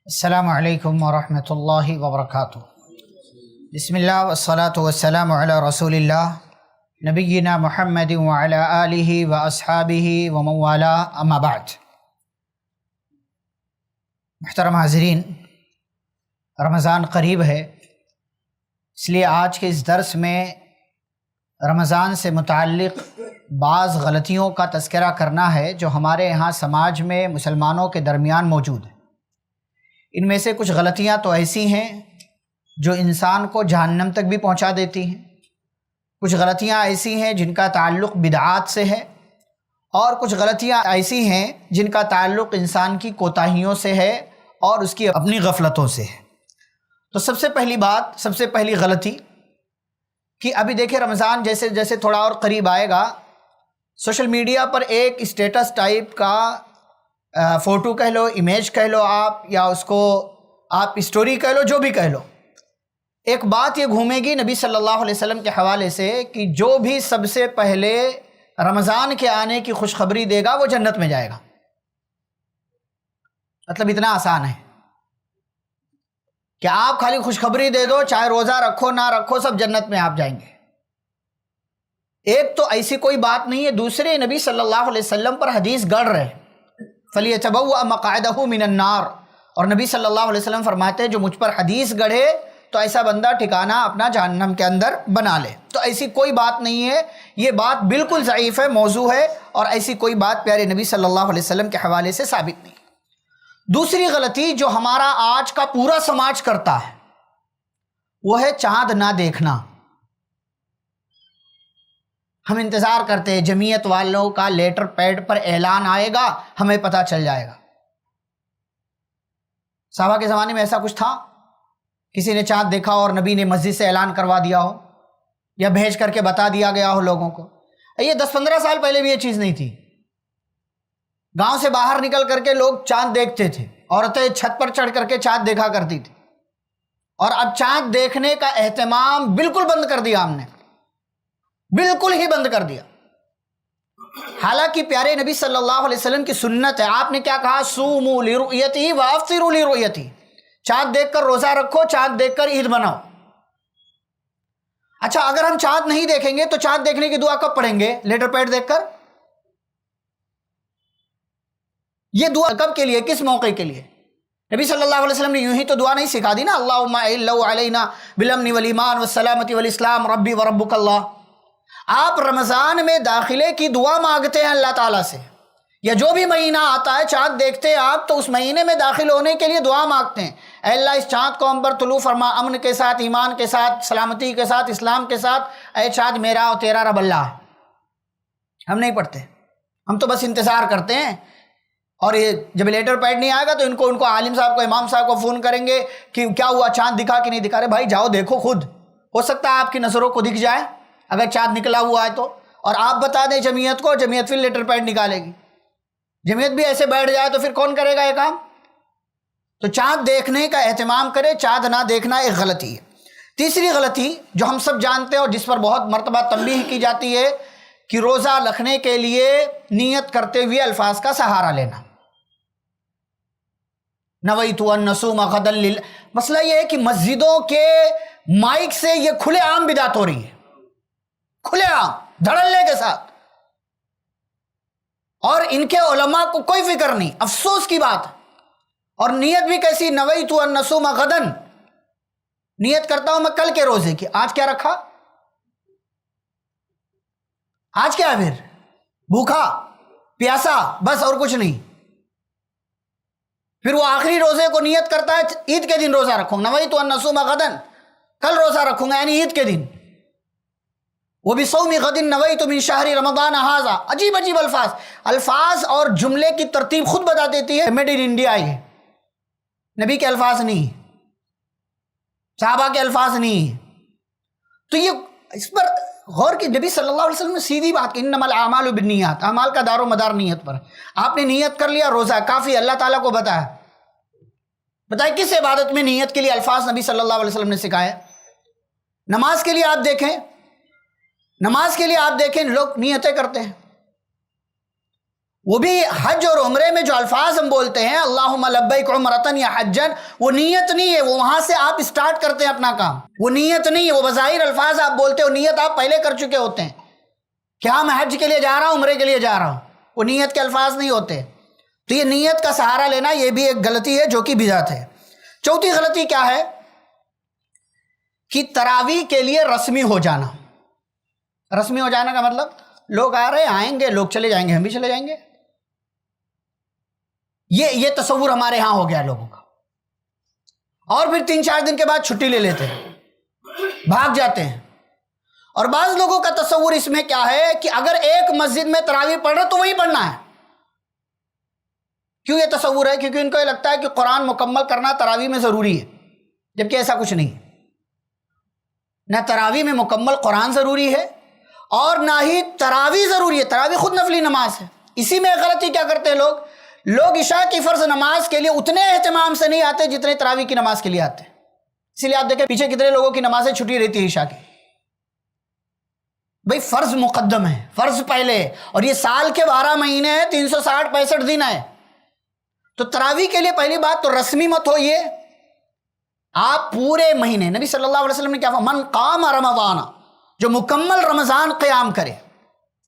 السلام علیکم ورحمۃ اللہ وبرکاتہ۔ بسم اللہ والصلاة والسلام علی رسول اللہ نبینا محمد وعلی آلہ واصحابہ ومن والاه، اما بعد۔ محترم حاضرین، رمضان قریب ہے، اس لیے آج کے اس درس میں رمضان سے متعلق بعض غلطیوں کا تذکرہ کرنا ہے جو ہمارے یہاں سماج میں مسلمانوں کے درمیان موجود ہیں۔ ان میں سے کچھ غلطیاں تو ایسی ہیں جو انسان کو جہنم تک بھی پہنچا دیتی ہیں، کچھ غلطیاں ایسی ہیں جن کا تعلق بدعات سے ہے، اور کچھ غلطیاں ایسی ہیں جن کا تعلق انسان کی کوتاہیوں سے ہے اور اس کی اپنی غفلتوں سے ہے۔ تو سب سے پہلی غلطی کہ ابھی دیکھیں رمضان جیسے جیسے تھوڑا اور قریب آئے گا، سوشل میڈیا پر ایک اسٹیٹس ٹائپ کا فوٹو کہہ لو، امیج کہہ لو آپ، یا اس کو آپ اسٹوری کہہ لو، جو بھی کہہ لو، ایک بات یہ گھومے گی نبی صلی اللہ علیہ وسلم کے حوالے سے کہ جو بھی سب سے پہلے رمضان کے آنے کی خوشخبری دے گا وہ جنت میں جائے گا۔ مطلب اتنا آسان ہے کہ آپ خالی خوشخبری دے دو، چاہے روزہ رکھو نہ رکھو، سب جنت میں آپ جائیں گے۔ ایک تو ایسی کوئی بات نہیں ہے، دوسرے نبی صلی اللہ علیہ وسلم پر حدیث گڑ رہے فَلْيَتَبَوَّأْ مَقْعَدَهُ مِنَ النَّارِ، اور نبی صلی اللہ علیہ وسلم فرماتے ہیں جو مجھ پر حدیث گڑھے تو ایسا بندہ ٹھکانہ اپنا جہنم کے اندر بنا لے۔ تو ایسی کوئی بات نہیں ہے، یہ بات بالکل ضعیف ہے، موضوع ہے، اور ایسی کوئی بات پیارے نبی صلی اللہ علیہ وسلم کے حوالے سے ثابت نہیں۔ دوسری غلطی جو ہمارا آج کا پورا سماج کرتا ہے وہ ہے چاند نہ دیکھنا۔ ہم انتظار کرتے ہیں جمعیت والوں کا لیٹر پیڈ پر اعلان آئے گا، ہمیں پتہ چل جائے گا۔ صحابہ کے زمانے میں ایسا کچھ تھا؟ کسی نے چاند دیکھا اور نبی نے مسجد سے اعلان کروا دیا ہو یا بھیج کر کے بتا دیا گیا ہو لوگوں کو؟ یہ 10-15 سال پہلے بھی یہ چیز نہیں تھی۔ گاؤں سے باہر نکل کر کے لوگ چاند دیکھتے تھے، عورتیں چھت پر چڑھ کر کے چاند دیکھا کرتی تھی، اور اب چاند دیکھنے کا اہتمام بالکل بند کر دیا ہم نے، بالکل ہی بند کر دیا۔ حالانکہ پیارے نبی صلی اللہ علیہ وسلم کی سنت ہے، آپ نے کیا کہا؟ صوموا لرؤیتہ وافطروا لرؤیتہ، چاند دیکھ کر روزہ رکھو، چاند دیکھ کر عید مناؤ۔ اچھا، اگر ہم چاند نہیں دیکھیں گے تو چاند دیکھنے کی دعا کب پڑھیں گے؟ لیٹر پیڈ دیکھ کر؟ یہ دعا کب کے لیے، کس موقع کے لیے؟ نبی صلی اللہ علیہ وسلم نے یوں ہی تو دعا نہیں سکھا دی نا، اللہم احلہ علینا بالامن والایمان والسلامۃ والاسلام ربی وربک اللہ۔ آپ رمضان میں داخلے کی دعا مانگتے ہیں اللہ تعالیٰ سے، یا جو بھی مہینہ آتا ہے چاند دیکھتے ہیں آپ تو اس مہینے میں داخل ہونے کے لیے دعا مانگتے ہیں، اے اللہ اس چاند کو ہم پر طلوع فرما، امن کے ساتھ، ایمان کے ساتھ، سلامتی کے ساتھ، اسلام کے ساتھ، اے چاند میرا اور تیرا رب اللہ ہے۔ ہم نہیں پڑھتے، ہم تو بس انتظار کرتے ہیں، اور یہ جب لیٹر پیڈ نہیں آئے گا تو ان کو عالم صاحب کو، امام صاحب کو فون کریں گے کہ کیا ہوا، چاند دکھا کہ نہیں دکھا؟ رہے بھائی جاؤ دیکھو خود، ہو سکتا ہے آپ کی نظروں کو دکھ جائے اگر چاند نکلا ہوا ہے تو، اور آپ بتا دیں جمعیت کو، جمعیت پھر لیٹر پیڈ نکالے گی، جمعیت بھی ایسے بیٹھ جائے تو پھر کون کرے گا یہ کام؟ تو چاند دیکھنے کا اہتمام کرے، چاند نہ دیکھنا ایک غلطی ہے۔ تیسری غلطی جو ہم سب جانتے ہیں اور جس پر بہت مرتبہ تنبیہ کی جاتی ہے کہ روزہ رکھنے کے لیے نیت کرتے ہوئے الفاظ کا سہارا لینا۔ نویت ان نصوم غدا مسئلہ یہ ہے کہ مسجدوں کے مائک سے یہ کھلے عام بدعت ہو رہی ہے، کھلے عام دھڑلے کے ساتھ، اور ان کے علماء کو کوئی فکر نہیں۔ افسوس کی بات ہے۔ اور نیت بھی کیسی؟ نویت ان نصوم غدا، نیت کرتا ہوں میں کل کے روزے کی۔ آج کیا رکھا؟ آج کیا ہے؟ پھر بھوکا پیاسا بس، اور کچھ نہیں۔ پھر وہ آخری روزے کو نیت کرتا ہے عید کے دن روزہ رکھوں گا، نویت ان نصوم غدا، کل روزہ رکھوں گا یعنی عید کے دن، وہ بھی صوم غد نویت من شہر رمضان ھذا۔ عجیب عجیب الفاظ اور جملے کی ترتیب خود بتا دیتی ہے میڈ ان انڈیا ہے، نبی کے الفاظ نہیں، صحابہ کے الفاظ نہیں۔ تو یہ اس پر غور کہ نبی صلی اللہ علیہ وسلم نے سیدھی بات کی، انما الاعمال بالنیات، اعمال کا دار و مدار نیت پر۔ آپ نے نیت کر لیا، روزہ کافی، اللہ تعالیٰ کو بتائے کس عبادت میں نیت کے لیے الفاظ نبی صلی اللہ علیہ وسلم نے سکھائے؟ نماز کے لیے آپ دیکھیں، لوگ نیتیں کرتے ہیں، وہ بھی حج اور عمرے میں جو الفاظ ہم بولتے ہیں اللہم لبیک عمرتن یا حجن، وہ نیت نہیں ہے، وہ وہاں سے آپ اسٹارٹ کرتے ہیں اپنا کام، وہ نیت نہیں ہے، وہ بظاہر الفاظ آپ بولتے ہو، نیت آپ پہلے کر چکے ہوتے ہیں کہ ہاں میں حج کے لیے جا رہا ہوں، عمرے کے لیے جا رہا ہوں، وہ نیت کے الفاظ نہیں ہوتے۔ تو یہ نیت کا سہارا لینا یہ بھی ایک غلطی ہے جو کہ بدعت ہے۔ چوتھی غلطی کیا ہے کہ تراویح کے لیے رسمی ہو جانا۔ رسمی ہو جانا کا مطلب لوگ آ رہے آئیں گے، لوگ چلے جائیں گے، ہم بھی چلے جائیں گے، یہ تصور ہمارے ہاں ہو گیا لوگوں کا، اور پھر 3-4 دن کے بعد چھٹی لے لیتے ہیں، بھاگ جاتے ہیں۔ اور بعض لوگوں کا تصور اس میں کیا ہے کہ اگر ایک مسجد میں تراویح پڑھ رہے تو وہی پڑھنا ہے۔ کیوں یہ تصور ہے؟ کیونکہ ان کو یہ لگتا ہے کہ قرآن مکمل کرنا تراویح میں ضروری ہے، جبکہ ایسا کچھ نہیں ہے۔ نہ تراویح میں مکمل قرآن ضروری ہے اور نہ ہی تراویح ضروری ہے، تراویح خود نفلی نماز ہے۔ اسی میں غلطی کیا کرتے ہیں لوگ عشاء کی فرض نماز کے لیے اتنے اہتمام سے نہیں آتے جتنے تراویح کی نماز کے لیے آتے ہیں۔ اسی لیے آپ دیکھیں پیچھے کتنے لوگوں کی نمازیں چھٹی رہتی ہے عشاء کی۔ بھئی فرض مقدم ہے، فرض پہلے، اور یہ سال کے 12 مہینے ہیں، 360-65 دن ہے، تو تراویح کے لیے پہلی بات تو رسمی مت ہوئیے۔ آپ پورے مہینے، نبی صلی اللہ علیہ وسلم نے کیا فرمایا؟ من قام رمضان، جو مکمل رمضان قیام کرے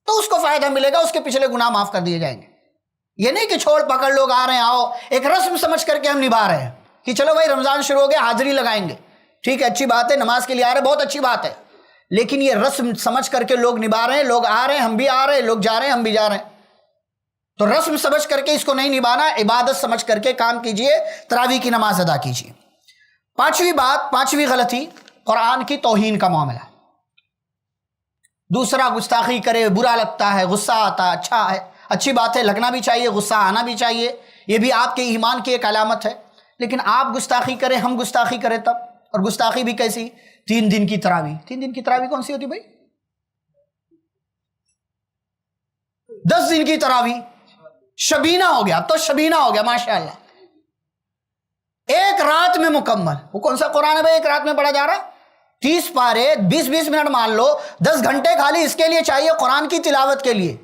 تو اس کو فائدہ ملے گا، اس کے پچھلے گناہ معاف کر دیے جائیں گے۔ یہ نہیں کہ چھوڑ پکڑ لوگ آ رہے ہیں، آؤ ایک رسم سمجھ کر کے ہم نبھا رہے ہیں کہ چلو بھائی رمضان شروع ہو گیا، حاضری لگائیں گے، ٹھیک ہے، اچھی بات ہے، نماز کے لیے آ رہے ہیں، بہت اچھی بات ہے، لیکن یہ رسم سمجھ کر کے لوگ نبھا رہے ہیں، لوگ آ رہے ہیں ہم بھی آ رہے ہیں، لوگ جا رہے ہیں ہم بھی جا رہے ہیں، تو رسم سمجھ کر کے اس کو نہیں نبھانا، عبادت سمجھ کر کے کام کیجئے، تراویح کی نماز ادا کیجئے۔ پانچویں غلطی، قرآن کی توہین کا معاملہ۔ دوسرا گستاخی کرے، برا لگتا ہے، غصہ آتا ہے، اچھا ہے، اچھی بات ہے، لگنا بھی چاہیے، غصہ آنا بھی چاہیے، یہ بھی آپ کے ایمان کی ایک علامت ہے، لیکن آپ گستاخی کریں، ہم گستاخی کریں تب، اور گستاخی بھی کیسی؟ 3 دن کی تراویح۔ 3 دن کی تراویح کون سی ہوتی بھائی؟ 10 دن کی تراویح، شبینہ ہو گیا، اب تو شبینہ ہو گیا، ماشاءاللہ، ایک رات میں مکمل۔ وہ کون سا قرآن ہے بھائی ایک رات میں پڑھا جا رہا ہے؟ 30 پارے، 20-20 منٹ مان لو، 10 گھنٹے خالی اس کے لیے چاہیے، قرآن کی تلاوت کے لیے۔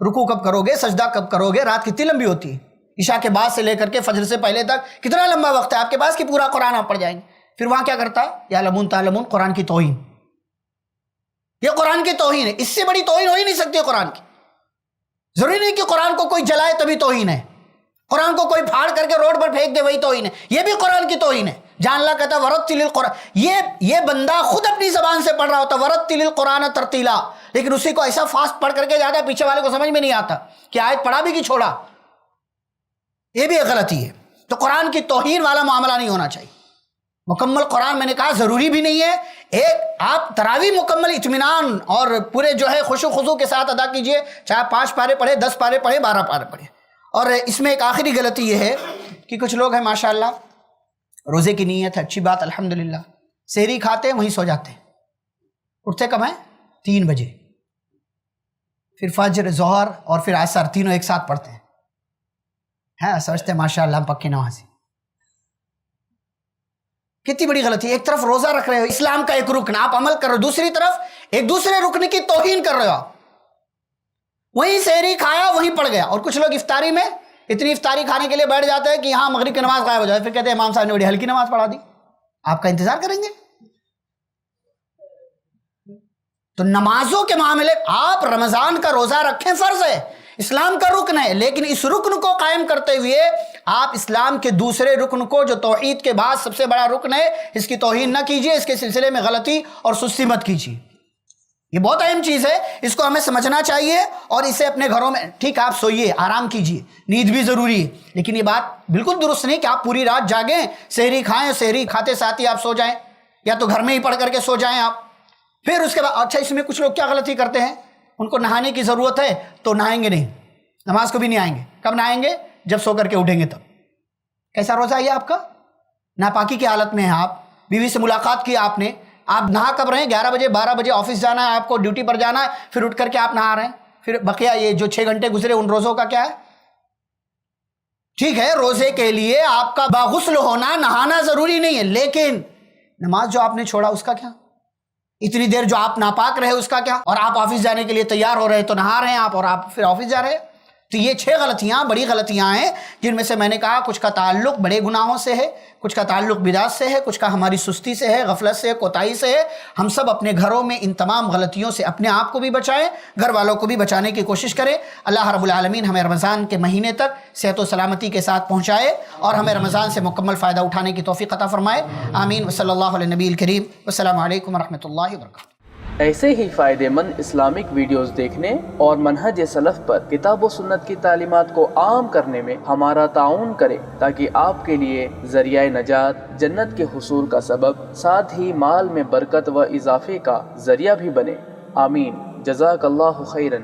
رکوع کب کرو گے، سجدہ کب کرو گے، رات کتنی لمبی ہوتی ہے، عشاء کے بعد سے لے کر کے فجر سے پہلے تک کتنا لمبا وقت ہے آپ کے پاس کہ پورا قرآن آپ پڑھ جائیں گے؟ پھر وہاں کیا کرتا ہے؟ یعلمون تعلمون، قرآن کی توہین۔ یہ قرآن کی توہین ہے، اس سے بڑی توہین ہو ہی نہیں سکتی قرآن کی۔ ضروری نہیں کہ قرآن کو کوئی جلائے تبھی توہین ہے، قرآن کو کوئی پھاڑ کر کے روڈ پر پھینک دے وہی توہین ہے، یہ بھی قرآن کی توہین ہے۔ جہاں اللہ کہتا ہے ورتل القرآن، یہ بندہ خود اپنی زبان سے پڑھ رہا ہوتا ورتل القرآن ترتیلا، لیکن اسی کو ایسا فاسٹ پڑھ کر کے جاتا ہے پیچھے والے کو سمجھ میں نہیں آتا کہ آیت پڑھا بھی کہ چھوڑا، یہ بھی ایک غلطی ہے۔ تو قرآن کی توہین والا معاملہ نہیں ہونا چاہیے۔ مکمل قرآن میں نے کہا ضروری بھی نہیں ہے، ایک آپ تراویح مکمل اطمینان اور پورے جو ہے خشوع خضوع کے ساتھ ادا کیجئے، چاہے 5 پارے پڑھے، 10 پارے پڑھے، 12 پارے پڑھے۔ اور اس میں ایک آخری غلطی یہ ہے کہ کچھ لوگ ہیں ماشاءاللہ روزے کی نیت ہے، اچھی بات، الحمدللہ، سحری کھاتے ہیں وہیں سو جاتے ہیں، اٹھتے کب ہیں؟ 3 بجے، پھر فجر، ظہر اور پھر عصر تینوں ایک ساتھ پڑھتے ہیں، سمجھتے ہیں ماشاءاللہ ہم پکی نمازی۔ کتنی بڑی غلطی ہے، ایک طرف روزہ رکھ رہے ہو، اسلام کا ایک رکن آپ عمل کر رہے ہو، دوسری طرف ایک دوسرے رکن کی توہین کر رہے ہو، وہیں سحری کھایا وہیں پڑ گیا۔ اور کچھ لوگ افطاری میں اتنی افطاری کھانے کے لیے بیٹھ جاتے ہیں کہ یہاں مغرب کی نماز غائب ہو جائے، پھر کہتے ہیں امام صاحب نے بڑی ہلکی نماز پڑھا دی، آپ کا انتظار کریں گے؟ تو نمازوں کے معاملے آپ رمضان کا روزہ رکھیں، فرض ہے، اسلام کا رکن ہے، لیکن اس رکن کو قائم کرتے ہوئے آپ اسلام کے دوسرے رکن کو جو توحید کے بعد سب سے بڑا رکن ہے اس کی توہین نہ کیجیے، اس کے سلسلے میں غلطی اور سستی مت کیجیے۔ یہ بہت اہم چیز ہے، اس کو ہمیں سمجھنا چاہیے، اور اسے اپنے گھروں میں ٹھیک آپ سوئیے، آرام کیجیے، نیند بھی ضروری ہے، لیکن یہ بات بالکل درست نہیں کہ آپ پوری رات جاگیں، سحری کھائیں، سحری کھاتے ساتھ ہی آپ سو جائیں، یا تو گھر میں ہی پڑھ کر کے سو جائیں آپ۔ پھر اس کے بعد اچھا اس میں کچھ لوگ کیا غلطی کرتے ہیں، ان کو نہانے کی ضرورت ہے تو نہائیں گے نہیں، نماز کو بھی نہیں آئیں گے، کب نہائیں گے؟ جب سو کر کے اٹھیں گے تب۔ کیسا روزہ ہے آپ کا؟ ناپاکی کی حالت میں ہیں آپ، بیوی سے ملاقات کی آپ نے، آپ نہا کب رہے ہیں؟ 11 بجے 12 بجے آفس جانا ہے آپ کو، ڈیوٹی پر جانا ہے، پھر اٹھ کر کے آپ نہا رہے ہیں، پھر بقیہ یہ جو 6 گھنٹے گزرے ان روزوں کا کیا ہے؟ ٹھیک ہے روزے کے لیے آپ کا باغسل ہونا، نہانا ضروری نہیں ہے، لیکن نماز جو آپ نے چھوڑا اس کا کیا؟ اتنی دیر جو آپ ناپاک رہے اس کا کیا؟ اور آپ آفس جانے کے لیے تیار ہو رہے ہیں تو نہا رہے ہیں آپ، اور آپ پھر آفس جا رہے ہیں، تو یہ 6 غلطیاں بڑی غلطیاں ہیں جن میں سے میں نے کہا کچھ کا تعلق بڑے گناہوں سے ہے، کچھ کا تعلق بدعت سے ہے، کچھ کا ہماری سستی سے ہے، غفلت سے ہے، کوتاہی سے ہے۔ ہم سب اپنے گھروں میں ان تمام غلطیوں سے اپنے آپ کو بھی بچائیں، گھر والوں کو بھی بچانے کی کوشش کریں۔ اللہ رب العالمین ہمیں رمضان کے مہینے تک صحت و سلامتی کے ساتھ پہنچائے اور ہمیں رمضان سے مکمل فائدہ اٹھانے کی توفیق عطا فرمائے۔ آمین وصلی اللہ علیہ نبی الکریم۔ والسلام علیکم ورحمۃ اللہ وبرکاتہ۔ ایسے ہی فائدہ مند اسلامک ویڈیوز دیکھنے اور منہج سلف پر کتاب و سنت کی تعلیمات کو عام کرنے میں ہمارا تعاون کریں، تاکہ آپ کے لیے ذریعہ نجات، جنت کے حصول کا سبب، ساتھ ہی مال میں برکت و اضافے کا ذریعہ بھی بنے۔ آمین۔ جزاک اللہ خیرن۔